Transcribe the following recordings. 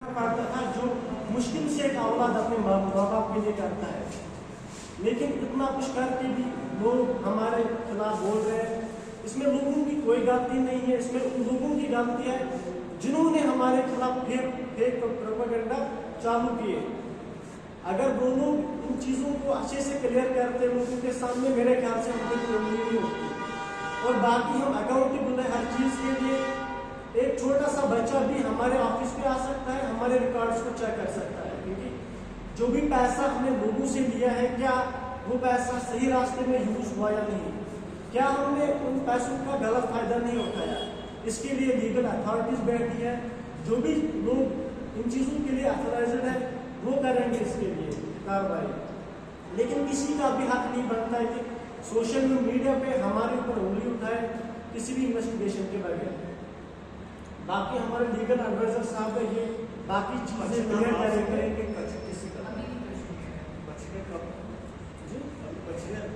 करता था जो मुश्किल से एक औलाद अपने माँ बाप के लिए करता है, लेकिन इतना कुछ करके भी लोग हमारे खिलाफ बोल रहे हैं। इसमें लोगों की कोई गलती नहीं है, इसमें उन लोगों की गलती है जिन्होंने हमारे खिलाफ फेक प्रोपेगेंडा चालू किए। अगर वो लोग इन चीज़ों को अच्छे से क्लियर करते लोगों के सामने, मेरे ख्याल से हमको प्रॉब्लम नहीं होती। और बाकी हम अकाउंटेबल है हर चीज़ के लिए। एक छोटा सा बच्चा भी हमारे ऑफिस पे आ सकता है, हमारे रिकॉर्ड्स को चेक कर सकता है, क्योंकि जो भी पैसा हमने लोगों से लिया है, क्या वो पैसा सही रास्ते में यूज हुआ या नहीं, क्या हमने उन पैसों का गलत फायदा नहीं उठाया। इसके लिए लीगल अथॉरिटीज बैठी है, जो भी लोग इन चीज़ों के लिए अथॉराइज्ड है वो करेंगे इसके लिए कार्रवाई। लेकिन किसी का भी हक नहीं बनता है कि सोशल मीडिया पे हमारे ऊपर उंगली उठाए किसी भी इन्वेस्टिगेशन के बगैर। बाकी हमारे लीगल एडवाइजर साहब है, ये बाकी चीजें क्लियर करेंगे।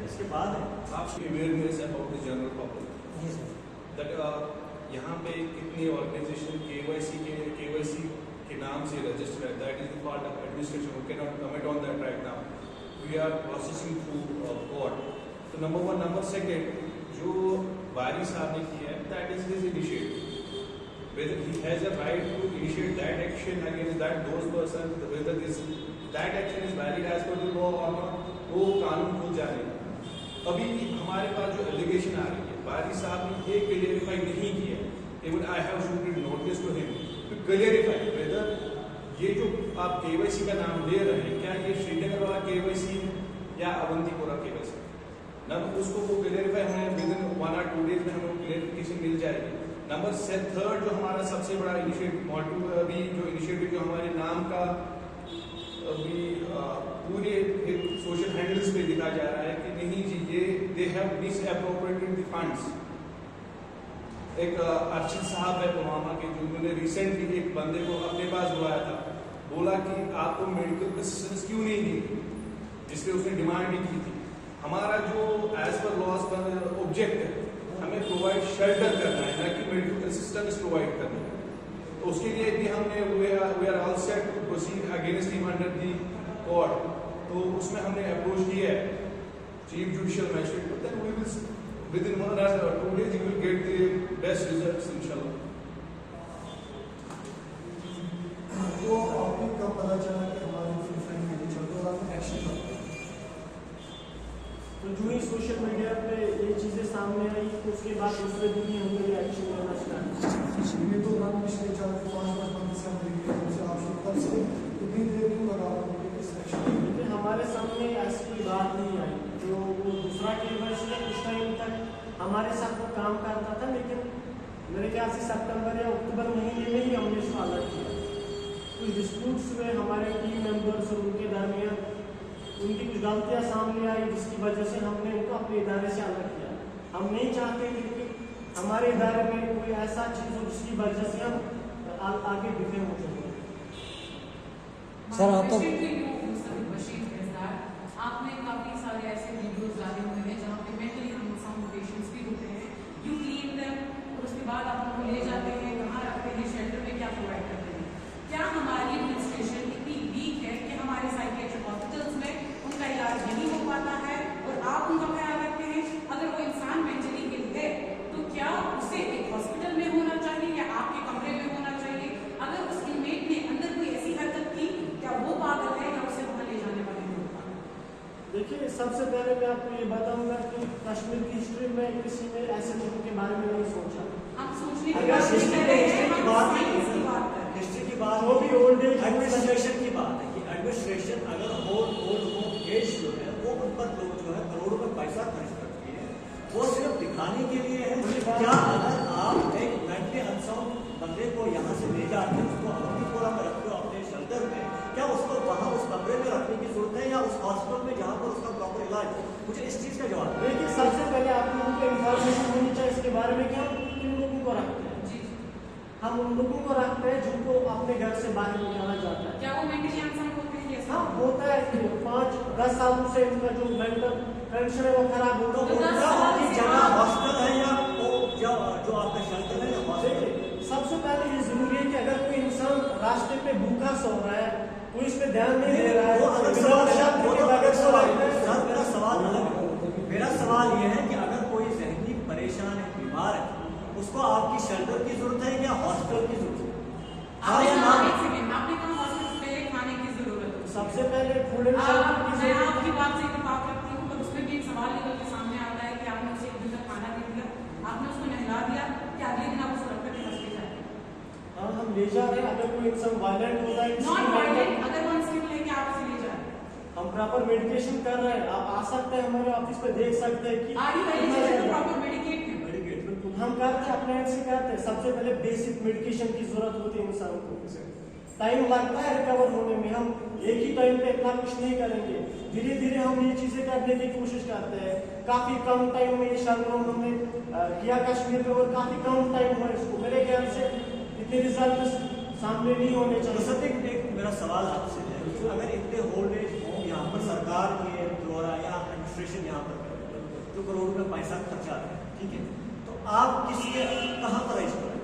इसके बाद आपकी awareness about the general public that यहाँ पे कितनी ऑर्गेनाइजेशन केवाईसी के नाम से रजिस्टर्ड है, that is the part of administration, we can not comment on that right now, we are processing through court. तो नंबर वन। नंबर सेकेंड, जो बारी साहब ने किया है that is his initiative, whether he has a right to initiate that action against those persons, whether that action is valid as per the law or not, वो कानून खुद जाने। अभी हमारे पास जो एलिगेशन आ रही है, बारी साहब ने ये क्लियरिफाई नहीं किया, even I have shooted notice to him to clarify whether ये जो आप केवाईसी का नाम ले रहे हैं, क्या ये श्रीनगर वाला केवाईसी है या अवंतीपुरा केवाईसी। ना उसको वो क्लियरिफाई हमें विद इन 1 or 2 days में हमें क्लियरिफिकेशन मिल जाएगी। नंबर थर्ड, जो हमारा सबसे बड़ा इनिशिएटिव अभी जो इनिशिएटिव जो हमारे नाम का अभी पूरे सोशल हैंडल्स पे दिखा जा रहा है कि नहीं जी ये दे हैव मिसअप्रोप्रिएटेड द फंड्स। एक अर्शद साहब है पुलवामा के, जो उन्होंने रिसेंटली एक बंदे को अपने पास बुलाया था, बोला कि आपको मेडिकल असिस्टेंस क्यों नहीं दी, जिसपे उसने डिमांड भी की थी। हमारा जो एज पर लॉज का ऑब्जेक्ट है, हमें प्रोवाइड शेल्टर करना है, ना कि मेडिकल असिस्टेंस प्रोवाइड करना है। तो उसके लिए भी हमने we are all set to proceed against him under the court. तो उसमें हमने अप्रोच किया है चीफ जुडिशियल मैजिस्ट्रेट को, then we will within 1 or 2 days you will get the best results इंशाल्लाह। तो आपको कब पता चला कि हमारे सोशल मीडिया चल रहा है एक्शन करते हैं? तो जो ही सोशल मीडिया पे ये चीज़ें सामने आई, तो उसके बाद दूसरे दिन ही हमने एक्शन लेना स्टार्ट। ये तो रन पिछले 4-5 महीने से आप तब से इतनी देर क्यों लगा इस एक्शन में? लेकिन हमारे सामने ऐसी कोई बात नहीं आई। जो वो दूसरा केवाईसी है, कुछ टाइम तक हमारे साथ वो काम करता था, लेकिन मेरे ख्याल से सितंबर या अक्टूबर महीने में ही हमने इसको अलग किया। कुछ डिस्प्यूट्स में हमारे टीम मेंबर्स और उनके दरमियान उनकी कुछ गलतियाँ सामने आई, जिसकी वजह से हमने उनको अपने इदारे से अलग किया। हम नहीं चाहते थे कि हमारे इदारे में कोई ऐसा चीज़ हो जिसकी वजह से हम आगे डिफेम हो जाएंगे। सर आप तो आपने काफी सारे ऐसे वीडियोस डाले हुए हैं जहाँ पे मेंटली अनसाउंड पेशेंट्स भी होते हैं, यू क्लीन देम और उसके बाद आप उनको ले जाते हैं, कहाँ रखते हैं, शेल्टर में क्या प्रोवाइड करते हैं। क्या हमारी एडमिनिस्ट्रेशन इतनी वीक है कि हमारे साइकियाट्रिक हॉस्पिटल्स में उनका इलाज नहीं हो पाता है और आप उनका ख्याल रखते हैं? अगर वो इंसान मेंटली इल है तो क्या उसे एक हॉस्पिटल में होना चाहिए या आपके कमरे में होना चाहिए? अगर उस इनमेट ने अंदर कोई ऐसी हरकत की, क्या वो पागल है या उसे वहाँ ले जाने वाले लोग? देखिए, सबसे पहले मैं आपको ये बताऊंगा कि कश्मीर की हिस्ट्री में किसी ने ऐसे लोगों के बारे में नहीं सोचा। हम सोचने की अगर बात नहीं कर रहे हैं, हम बात साइंस की बात कर रहे हैं। हिस्ट्री की बात वो भी ओल्ड एज एडमिनिस्ट्रेशन की बात है कि एडमिनिस्ट्रेशन अगर ओल्ड होम एज जो है वो उन पर लोग जो है करोड़ों में पैसा खर्च करती है, वो सिर्फ दिखाने के लिए है। क्या अगर आप एक मेंटली अनसाउंड बंदे को यहाँ से ले जाकर उसको अवंतीपुरा में रखते हो अपने शेल्टर में, क्या उसको वहाँ उस कमरे में रखने की जरूरत है या उस हॉस्पिटल में जहाँ पर उसका प्रॉपर इलाज? मुझे इस चीज़ का जवाब है। देखिए, सबसे पहले आप लोगों को इन्फॉर्मेशन होनी चाहिए इसके बारे में कि हम किन लोगों को रखते हैं। जी, हम उन लोगों को रखते हैं जिनको अपने घर से बाहर निकाला जाता है। क्या वो मेंटली अनसाउंड होते हैं? Yes. हाँ, होता है कि 5-10 सालों से इनका जो मेंटल कंडीशन है वो खराब होता है। उनकी जगह हॉस्पिटल है या वो जो आपका शेल्टर है या हॉस्पिटल? सबसे पहले ये जरूरी है कि अगर कोई इंसान रास्ते पे भूखा सो रहा है, कोई इस पे ध्यान नहीं दे रहा है, वो अलग बिना सवाल है, शर्त वो के तो बगैर अलग सो सवाल रहा है। है। सर मेरा सवाल अलग है। मेरा सवाल ये है कि अगर कोई जहनी परेशान है, बीमार है, उसको आपकी शेल्टर की जरूरत है या हॉस्पिटल की जरूरत है? हाँ आपने या कहा ना? एक सेकंड, आपने कहा हॉस्पिटल पहले खाने की जरूरत है। सबसे पहले फूड एंड शेल्टर की मैं जरूरत आपकी है। बात से इत्तेफाक रखती हूँ, पर उसमें भी एक सवाल निकल के सामने आता है कि आपने उसे एक दिन तक खाना दे दिया, आपने उसको नहला दिया, कि अगले दिन आप उसको रख कर बस ले जाते हैं। हाँ, हम ले जा रहे हैं। अगर कोई इंसान वायलेंट होता है, नॉट किसी वायलेंट, अगर वो स्किल लेके आप उसे ले जा रहे हैं। हम प्रॉपर मेडिकेशन कर रहे हैं। आप आ सकते हैं हमारे ऑफिस पे, देख सकते हैं कि are you eligible to proper medicate him? Medicate बिल्कुल। हम करते हैं, अपने एंड से करते हैं। सबसे पहले बेसिक मेडिकेशन की जरूरत होती है इंसान को। टाइम लगता है रिकवर होने में। हम एक ही टाइम पे इतना कुछ नहीं करेंगे, धीरे धीरे हम ये चीजें करने की कोशिश करते हैं। काफी कम टाइम में ये शानदार हमने किया कश्मीर में, और काफी कम टाइम हुआ इसको। मेरे ख्याल से इतने रिजल्ट सामने नहीं होने तो चाहिए। सर एक मेरा सवाल आपसे है कि अगर इतने ओल्ड एज होम यहाँ पर सरकार के द्वारा या एडमिनिस्ट्रेशन यहाँ पर जो करोड़ रुपए पैसा खर्चा है, ठीक है, तो आप कहाँ पर रजिस्टर है,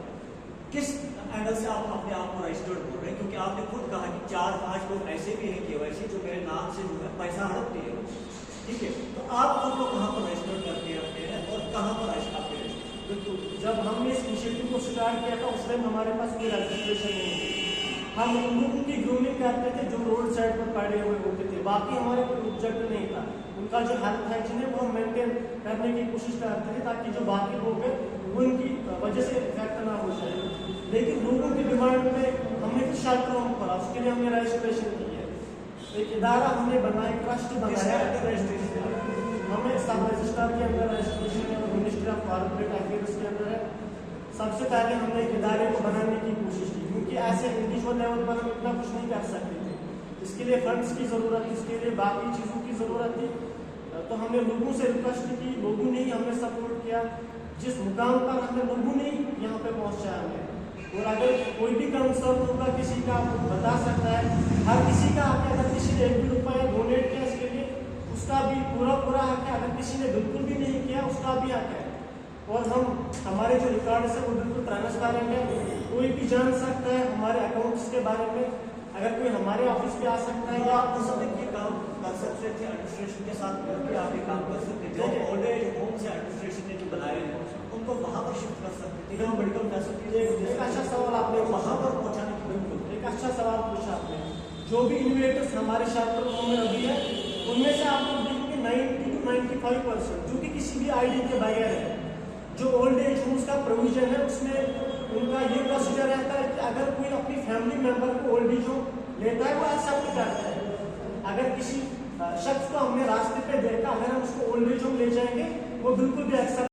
किस एंगल से आप अपने आप को रजिस्टर्ड बोल रहे हैं? क्योंकि आपने खुद कहा कि 4-5 लोग ऐसे भी हैं केवाईसी जो मेरे नाम से जो है पैसा हड़पते हैं, ठीक है, तो आप खुद को कहाँ पर रजिस्टर करके रखते हैं और कहाँ पर आपके बिल्कुल, जब हमने इस इनिशिएटिव को स्टार्ट किया था उस टाइम हमारे पास कोई रजिस्ट्रेशन नहीं थी। हम उन लोगों की ग्रूमिंग करते थे जो रोड साइड पर पड़े हुए होते थे। बाकी हमारे कोई ऑब्जेक्ट नहीं था। उनका जो हेल्थ हाइजीन है वो हम मेंटेन करने की कोशिश करते थे, ताकि जो बाकी लोग हैं वो उनकी वजह से इफेक्ट ना हो जाए। लेकिन लोगों की डिमांड पे हमने फिर शेल्टर होम खोला, उसके लिए हमने रजिस्ट्रेशन की है। एक इदारा हमने बनाया, ट्रस्ट बनाया। रजिस्ट्रेशन हमें सब रजिस्ट्रार के अंदर रजिस्ट्रेशन है और मिनिस्ट्री ऑफ कॉर्पोरेट अफेयर्स के अंदर है। सबसे पहले हमने एक इदारे को बनाने की कोशिश की, क्योंकि ऐसे इंडिविजुअल लेवल पर हम इतना कुछ नहीं कर सकते थे। इसके लिए फंड्स की जरूरत थी, इसके लिए बाकी चीज़ों की जरूरत थी। तो हमने लोगों से रिक्वेस्ट की, लोगों ने ही हमें सपोर्ट किया। जिस मुकाम पर हमें लोगों ने ही यहाँ पे पहुँचाया हमें। और अगर कोई भी कंसर्न होगा किसी का, वो बता सकता है। हर किसी का हक है, अगर किसी ने 1 भी रुपया डोनेट किया इसके लिए, उसका भी पूरा हक है। अगर किसी ने बिल्कुल भी नहीं किया, उसका भी हक है। और हम हमारे जो रिकॉर्ड है वो बिल्कुल ट्रांसपेरेंट है, कोई भी जान सकता है हमारे अकाउंट्स के बारे में। अगर कोई हमारे ऑफिस पे आ सकता है, तो या आप तो सब ये काम कर सकते थे एडमिनिस्ट्रेशन के साथ मिलकर, आप ये काम कर सकते थे। जो ओल्ड एज होम से एडमिनिस्ट्रेशन ने जो बनाए हैं उनको वहाँ पर शिफ्ट कर सकते थे, जहाँ मेडिकल फैसिलिटीज एक अच्छा सवाल आपने वहाँ पर पहुँचाने की बिल्कुल एक अच्छा सवाल पूछा आपने। जो भी इनोवेटर्स हमारे शेल्टर होम में अभी है, उनमें से आप लोग देखेंगे 90 to 95% जो कि किसी भी आईडी के बगैर है। जो ओल्ड एज होम्स का प्रोविजन है उसमें उनका ये प्रोसीजर रहता है कि अगर कोई अपनी फैमिली मेंबर को ओल्ड एज होम लेता है, वो एक्सेप्ट करता है। अगर किसी शख्स को हमने रास्ते पे देखा, अगर हम उसको ओल्ड एज होम ले जाएंगे, वो बिल्कुल भी एक्सेप्ट